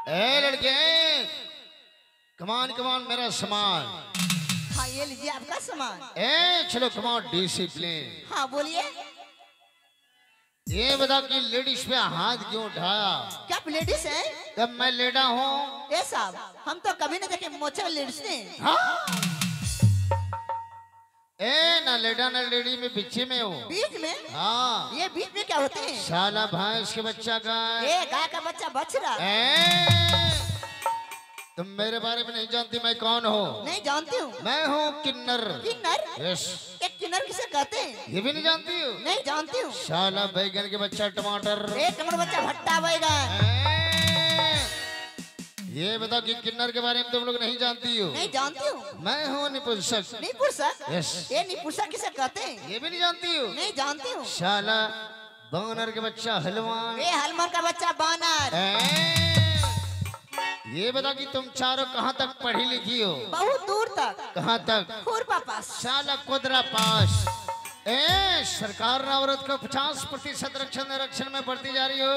ए लड़के, कमान कमान मेरा सामान। हाँ ये लीजिए आपका सामान। ए चलो कमान डिसिप्लिन। हाँ बोलिए। ये बता कि लेडीज पे हाथ क्यों उठाया? क्या आप लेडीज हैं? तब मैं लेडा हूँ। ए साहब हम तो कभी नहीं देखे मोचे लेडीज ने। हाँ? ए ना लेडा ना लेडी में बीच में हो। बीच में? हाँ। ये बीच में क्या होते हैं? साला भैंस के बच्चा का। ए गाय का बच्चा बच रहा। तुम मेरे बारे में नहीं जानती मैं कौन हूँ? नहीं जानती हूँ। मैं हूँ किन्नर। किन्नर? यस। एक किन्नर किसे कहते हैं? ये भी नहीं जानती हूँ? नहीं जानती हूँ। साला बैगन के बच्चा टमाटर। एक टमाटर बच्चा भट्टा बैगन। ये बता कि किन्नर के बारे में तुम लोग नहीं जानती हो? नहीं जानती हूँ। मैं हूँ निपुंसक। निपुंसक? यस। ये निपुंसक किसे कहते हैं? ये भी नहीं जानती हो? नहीं जानती हूँ। साला बानर के बच्चा हलवान। ये हलमान का बच्चा बानर। ये बता कि तुम चारों कहाँ तक पढ़ी लिखी हो? बहुत दूर तक। कहाँ तक? खुरपा पास। साला कुदरा पास। सरकार ने औरत को 50% आरक्षण में बढ़ती जा रही हो,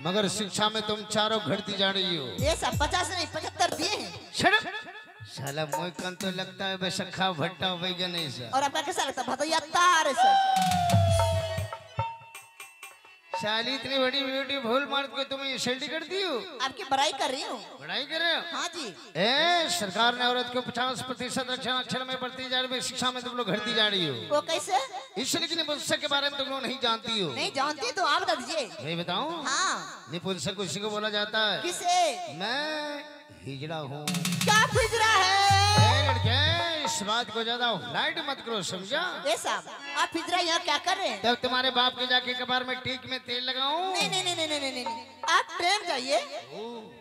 मगर शिक्षा में तुम चारों घटती जा रही हो। ये सब 50 नहीं 75 दिए हैं। साला मोहकन तो लगता है बैसखा भट्टा बैगन ऐसा। और आपका कैसा लगता है? भतैया तार है सर। साली इतनी बड़ी ब्यूटी भूल मार के तुम ये शेल्डी कर दी हो? आपकी बड़ाई कर रही हूँ। बड़ाई कर रहे हो? हाँ जी। सरकार ने औरत को 50% आरक्षण में बढ़ती जा रही है, शिक्षा में तुम लोग घटती जा रही हो। वो कैसे? इसलिए निपुंसक के बारे में तुम लोग नहीं जानती हो। नहीं जानती तो आप बता दीजिए। मैं बताऊं? हाँ। निपुंसक उसी को बोला जाता है। किसे? मैं हिजड़ा हूँ। क्या हिजड़ा है? लड़के इस बात को ज्यादा लाइट मत करो, समझा? ये साहब आप हिजड़ा यहाँ क्या कर रहे हैं? तब तुम्हारे बाप के जाके कपार में टीक में तेल लगाऊं? नहीं नहीं नहीं नहीं नहीं नहीं नहीं। आप ट्रेन जाइए,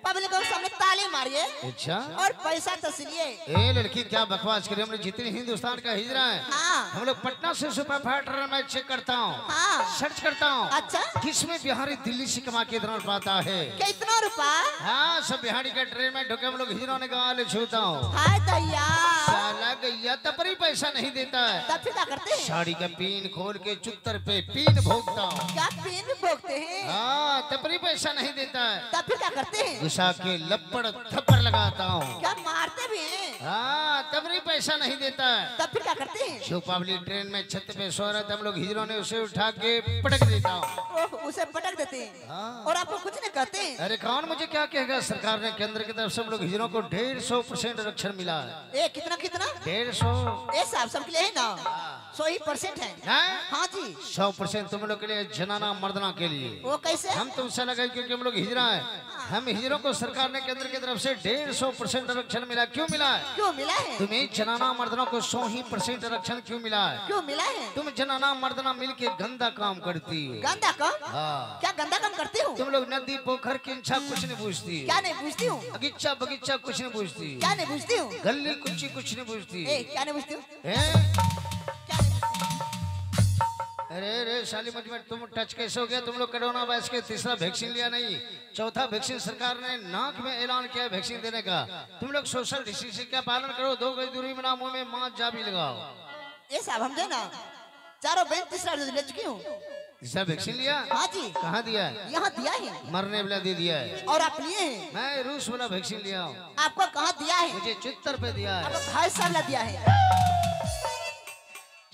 पब्लिक के सामने ताली मारिए। अच्छा। और पैसा तसलिए। ए लड़की क्या बकवास करे? हम लोग जितने हिंदुस्तान का हिजड़ा है, हाँ। हम लोग पटना से सुपर फास्टर में चेक करता हूँ। हाँ। सर्च करता हूँ। अच्छा। किसमें बिहारी दिल्ली से कमा के इतना पाता है? कितना रुपया? हाँ, सब बिहारी का ट्रेन में ढुके हम लोग हिजड़ों ने गाल छूता हूँ। हाय दैया। साला गैया तपरी पैसा नहीं देता है। तब फिर क्या करते हैं? साड़ी का पीन खोल के चुत्तर पे पीन भोगता हूँ। क्या पीन भोगते हैं? हाँ, तपरी पैसा नहीं देता है। तब फिर क्या करते हैं? घुसा के लपड़ थप्पड़ लगाता हूँ। क्या मारते भी हैं? हाँ, तपरी पैसा नहीं देता है। तब फिर क्या करते हैं? जो पब्लिक ट्रेन में छत पे सो रहा था, हम लोग हिजड़ों ने उसे उठा के पटक देता हूँ। ओह, उसे पटक देते हैं। हाँ। और आपको कुछ नहीं कहते हैं? अरे कौन मुझे क्या कहेगा? सरकार ने केंद्र की तरफ से हम लोग हिजड़ों को 150% आरक्षण मिला है। कितना कितना? 150। ये साहब सबके लिए है ना? 100% है। हाँ जी। 100% तुम लोग के लिए, जनाना मर्दना के लिए। वो कैसे? हम तुमसे लगे क्योंकि हम लोग हिजड़ा है। हम हिजड़ों को सरकार ने केंद्र की तरफ से 150% आरक्षण मिला। क्यों मिला है? क्यों मिला है? तुम्हें जनाना मर्दना को 100% आरक्षण क्यों मिला है? क्यों मिला है? तुम जनाना मर्दना मिलके गंदा काम करती हो। गंदा काम? हाँ। क्या गंदा काम करती हूँ? तुम लोग नदी पोखर किंचा कुछ नहीं पूछती। क्या नहीं पूछती हूँ? बगीचा बगीचा कुछ नहीं पूछती। क्या नहीं पूछती हूँ? गली कुछ नहीं पूछती। क्या नहीं पूछती हूँ? अरे अरे साली मुझ में तुम टच कैसे हो गया? तुम लोग कोरोना वायरस के तीसरा वैक्सीन लिया नहीं? चौथा वैक्सीन सरकार ने नाक में ऐलान किया वैक्सीन देने का। तुम लोग सोशल डिस्टेंसिंग का पालन करो, 2 गज दूरी में, मुंह में मास्क जा भी लगाओ। ये साहब हम जो ना चारों बैंक तीसरा डोज ले चुकी हूँ। तीसरा वैक्सीन लिया? हाँ जी। कहाँ दिया है? यहाँ दिया है। मरने वाला दे दिया है। और आप लिए हैं? मैं रूस वाला वैक्सीन लिया हूँ। आपको कहाँ दिया है? मुझे चित्तर पे दिया है। आपको भाई साहब ने दिया है।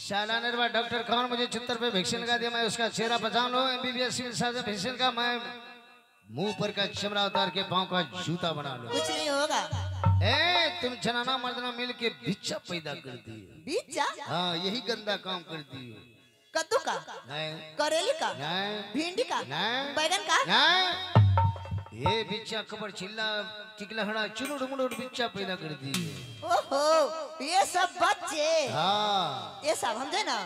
शाला निर्वा डॉक्टर कौन मुझे चित्तर पे वैक्सीन लगा दिया? मैं उसका चेहरा पहचान लो। MBBS वैक्सीन का मैं मुंह पर का चमड़ा उतार के पाँव का जूता बना लो। कुछ नहीं होगा। तुम जनाना मर्दना मिल के बिच्चा पैदा करती है। बिच्चा? हाँ, यही गंदा काम करती है। कद्दू का? नहीं। करेली का? नहीं। भिंडी का? नहीं। बैगन का? नहीं। ये बिच्चा कबर चिल्ला टिकलहड़ा चुनुड़ मुनुड़ बिच्चा पैदा करती है। ओहो, ये सब बच्चे। हाँ। ये सब हम ना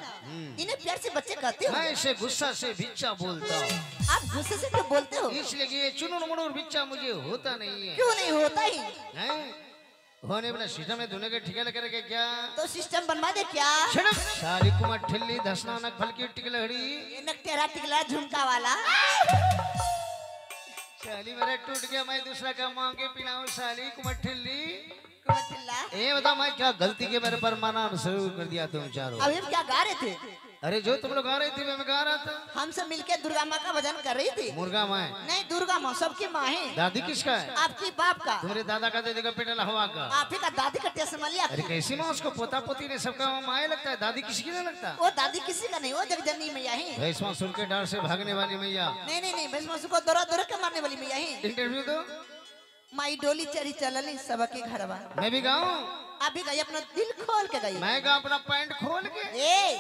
इन्हें प्यार से बच्चे कहते हो? मैं इसे गुस्सा से बिच्चा बोलता हूँ। आप गुस्से से क्यों बोलते हो? इसलिए ये चुनुड़ मुनुड़ बिच्चा मुझे होता नहीं है। क्यों नहीं होता ही? नहीं होने वाला सिस्टम में धोने के ठिका लगा के क्या? तो सिस्टम बनवा दे क्या? शाली कुमार ठिल्ली धसना नक फलकी टिकलहड़ी नक टेढ़ा टिकला झुमका वाला। शाली मेरा टूट गया, मैं दूसरा का मांगे पिलाऊं। शाली कुमार ठिल्ली कुमठिल्ला। ये बता मैं क्या गलती के मेरे पर माना शुरू कर दिया तुम चारों? अभी हम क्या गा रहे थे? अरे जो तुम लोग गा रही थी मैं गा रहा था। हमसे मिलके दुर्गा माँ का भजन कर रही थी। मुर्गा माँ नहीं, दुर्गा माँ सबकी माँ है। दादी किसका है? आपकी बाप का। तुम्हारे दादा का दे देगा पेटल हवा का। आप ही का दादी का टेस्ट लिया। अरे कैसी माँ, उसको पोता पोती ने सबका माँ लगता है, दादी किसी की नहीं लगता। वो दादी किसी का नहीं, वो जगजननी मैया है। भैंसवा सुन के डर से भागने वाली मैया। नहीं नहीं नहीं, भैंसवा को दौरा दौरा के मारने वाली मैया है। इंटरव्यू दो। माई डोली चढ़ी चलनी सबके घरवा। मैं भी गाऊं? आप भी गाइए, अपना दिल खोल के गाइए। मैं गा अपना पैंट खोल के। ए,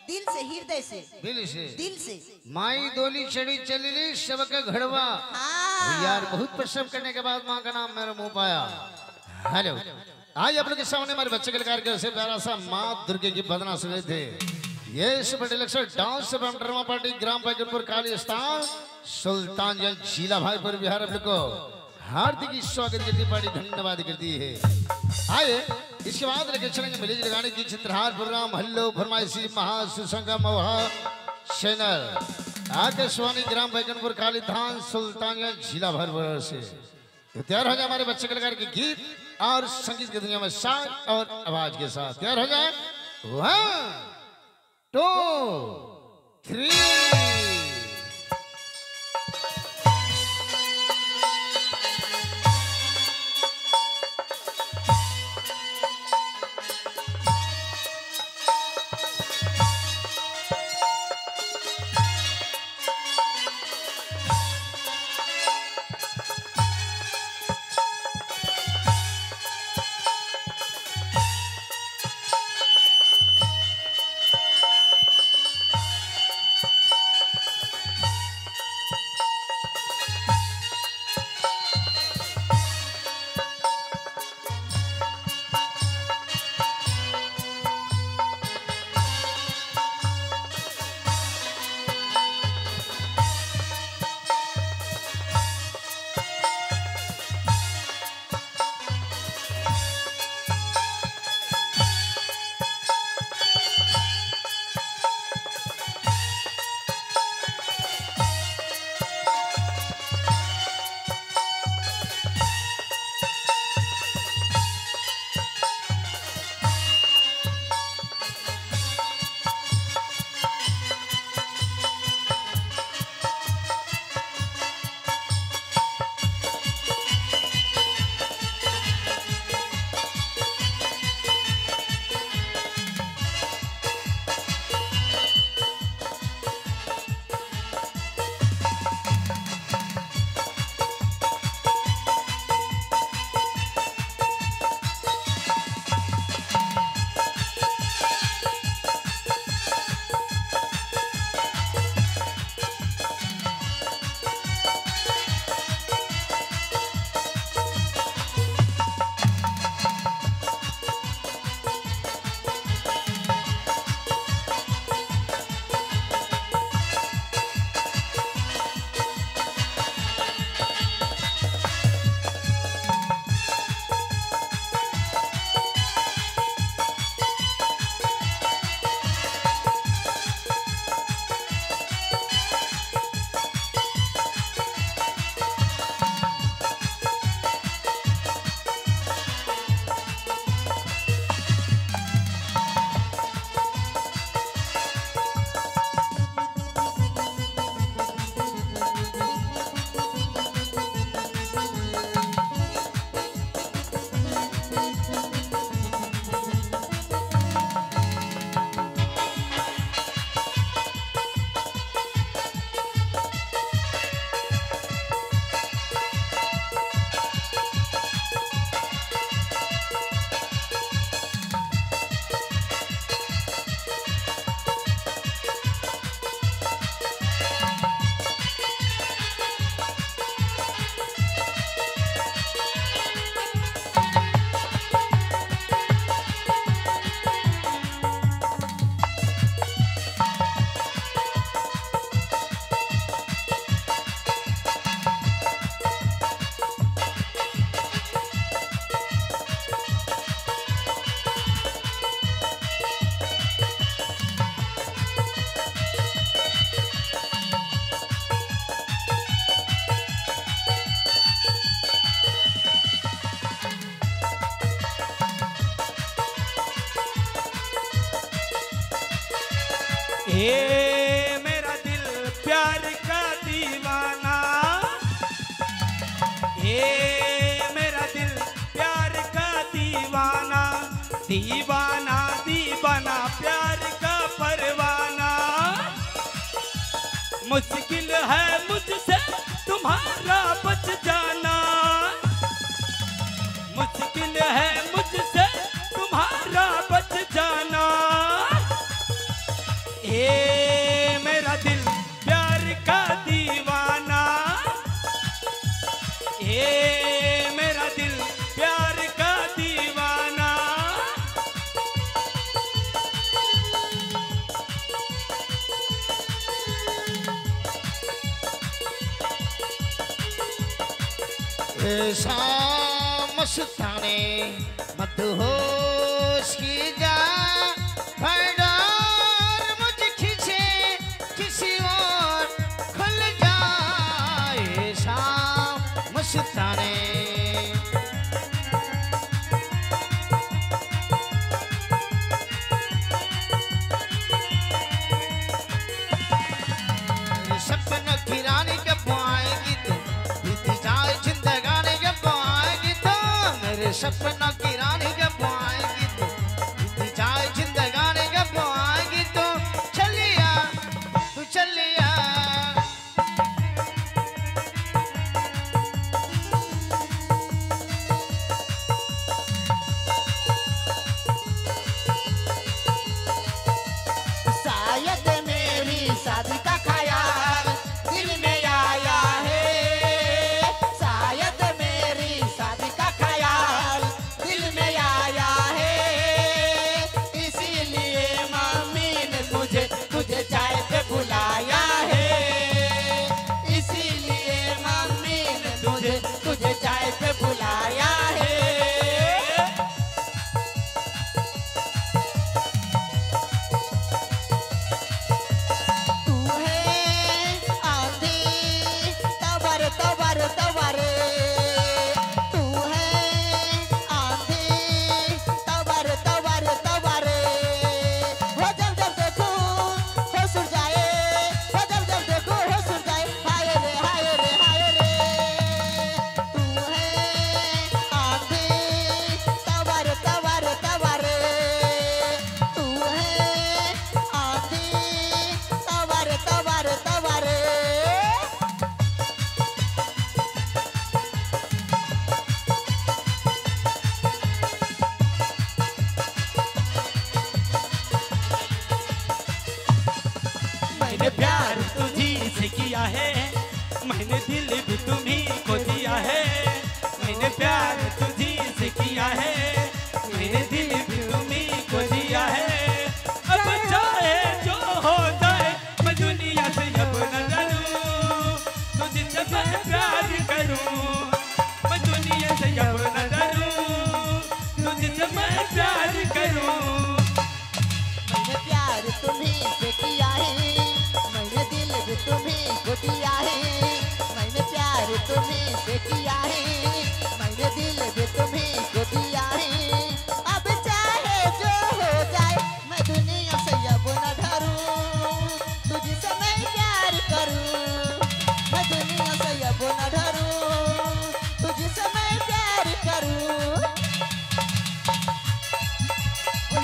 दिल से, हृदय से, दिल से, दिल से। माई डोली चढ़ी चली सबके घड़वा। हाँ। यार बहुत परिश्रम करने के बाद माँ का नाम मेरे मुंह पाया। हेलो, आज आप लोग के सामने हमारे बच्चे कलाकार के से प्यारा सा माँ दुर्गे की बदना सुने थे। ये बड़े लक्ष्य डांस से ड्रामा पार्टी ग्राम पैगनपुर काली स्थान सुल्तानगंज जिला भाईपुर बिहार आप लोग को हार्दिक स्वागत करती पार्टी धन्यवाद करती है। आइए इसके बाद लेके चलेंगे मिली लगाने की चित्रहार प्रोग्राम हल्लो फरमाइशी महासुसंगम चैनल आकाशवाणी ग्राम बैगनपुर काली धान सुल्तानगंज जिला भर से। तो तैयार हो जाए हमारे बच्चे कलाकार के गीत और संगीत की दुनिया में साथ और आवाज के साथ। तैयार हो जाए। 1 2 3। ए मेरा दिल प्यार का दीवाना, ए मेरा दिल प्यार का दीवाना, दीवाना दीवाना प्यार का परवाना। मुश्किल है मुझसे तुम्हारा बच जाना, मुश्किल है मुझसे तुम्हारा बच जाना। ए मेरा दिल प्यार का दीवाना, ए मेरा दिल प्यार का दीवाना। ऐसा मस्ताने मदहोश की जा, भरदार मुझे खींचे किसी और खुल जाए। ऐसा मस्ताने सपनों की रानी कब आएगी तू, बीती जाए जिंदगानी कब आएगी तू। मेरे सपनों की रानी कब आएगी तू, बीती जाए जिंदगानी कब आएगी तू। चलिया तू चलिया, शायद मेरी शादी का ख्याल दिल में आया है, शायद मेरी शादी का ख्याल दिल में आया है। इसीलिए मम्मी ने मुझे तुझे चाय पे बुलाया है, इसीलिए मम्मी ने तुझे तुझे चाय पे बुलाया है। तू है आंधी तवर तवर तवर, तू है आंधी तवर तवर तवर। वो जब जब देखो हो सुर जाए, वो जब जब देखो हो सुर जाए। हाय रे हाय रे हाय रे, तू है आंधी तवर तवर तवर, तू है आंधी तवर तवर तवर। मैंने प्यार तुझी से किया है, मैंने दिल भी तुम्ही को दिया है। मैंने प्यार तुझी से किया है, मैंने दिल भी तुम्ही को दिया है। अब चाहे जो हो जाए मैं दुनिया से अब न डरूं, तुझसे मैं प्यार करूं। मैं दुनिया से अब न डरूं, तुझसे मैं प्यार करूं। मैंने प्यार तुम्हीं से किया है, मैंने दिल भी तुम्हीं को दिया है। मैंने प्यार तुम्हीं से किया है, मैंने दिल भी तुम्हीं को दिया है। अब चाहे जो हो जाए मैं दुनिया से अब न डरूं, तुझसे मैं प्यार करूं। मैं दुनिया से अब न डरूं, तुझसे मैं प्यार करूं।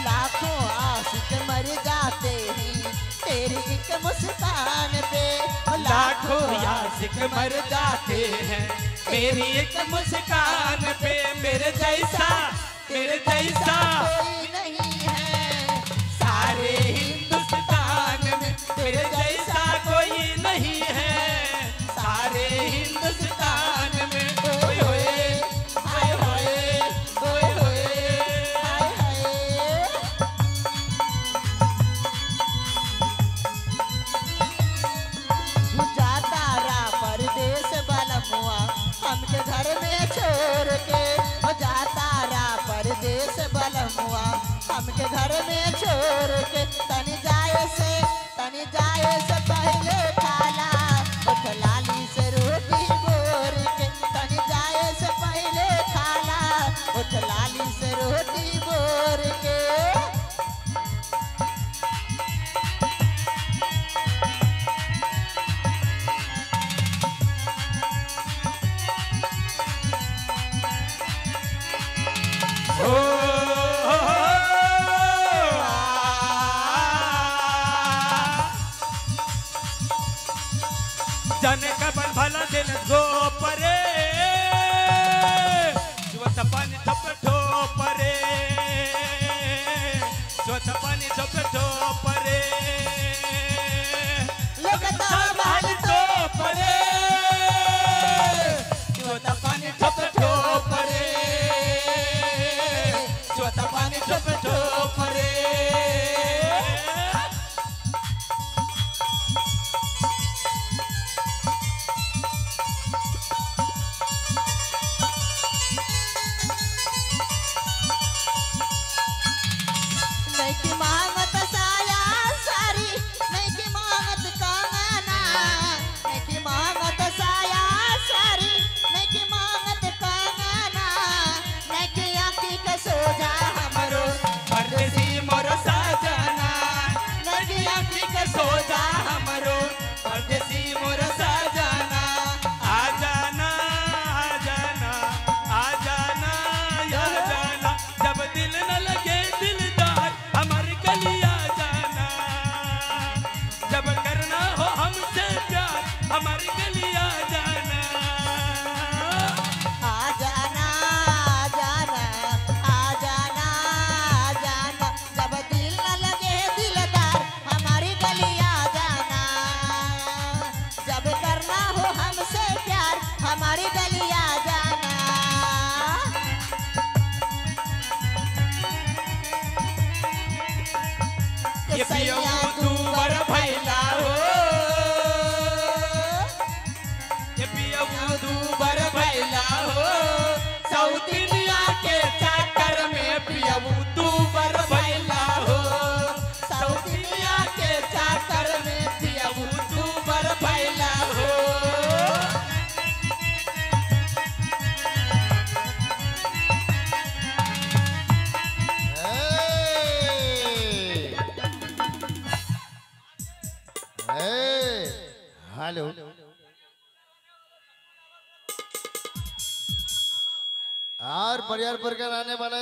लाखों आशिक मर जाते हैं तेरी एक मुस्कान पे, लाखों आशिक मर जाते हैं मेरी एक मुस्कान पे। मेरे जैसा कोई नहीं है सारे हिंदुस्तान में, मेरे जैसा कोई नहीं है सारे हिंदुस्तान में। ओए होए हाय होए, ओए होए हाय हाय। जाता रहा परदेस बलमुआ हमके घर में छोड़ के, जाता रहा परदेस बलमुआ हमके घर में छोड़ के। तनी जाए से पहले खाला उठ लाली से रोटी बोर के। तनी जाए से पहले खाला उठ लाली से रोटी बोर के। जाने कबन भला दिल गो परे स्वत पानी ठोप ठोपरे स्वत पानी ठोप ठोपरे लगता बहल तो परे स्वत पानी ठोप ठोपरे स्वत पानी ठोप ठोपरे नहीं की मांगत साया सारी नहीं की मांगत कंगना नहीं की मांगत साया सारी नहीं की मांगत कंगना नहीं की आँखी के सोजा हमरो परदेसी मोरो साजना नहीं की आँखी के सोजा हमरो परदेसी मोरो साजना आ जाना आ जाना आ जाना या जाना जब दिल न लगे दिलदार हमारी गली आ जाना जब करना हो हमसे प्यार हमारी गली आ जाना आ जाना आ जाना आ जाना आ जाना जब दिल न लगे दिलदार हमारी गली आ जाना जब करना हो हमसे प्यार हमारी गली आ जाना ये पियो तू बर भैला हो ये पियो तू बर भैला हो सौतिनिया के चाकर में पियो तू बर भैला हो सौतिनिया के चाकर में पियो तू बर भैला हो हेलो और बरियारपुर का रहने वाले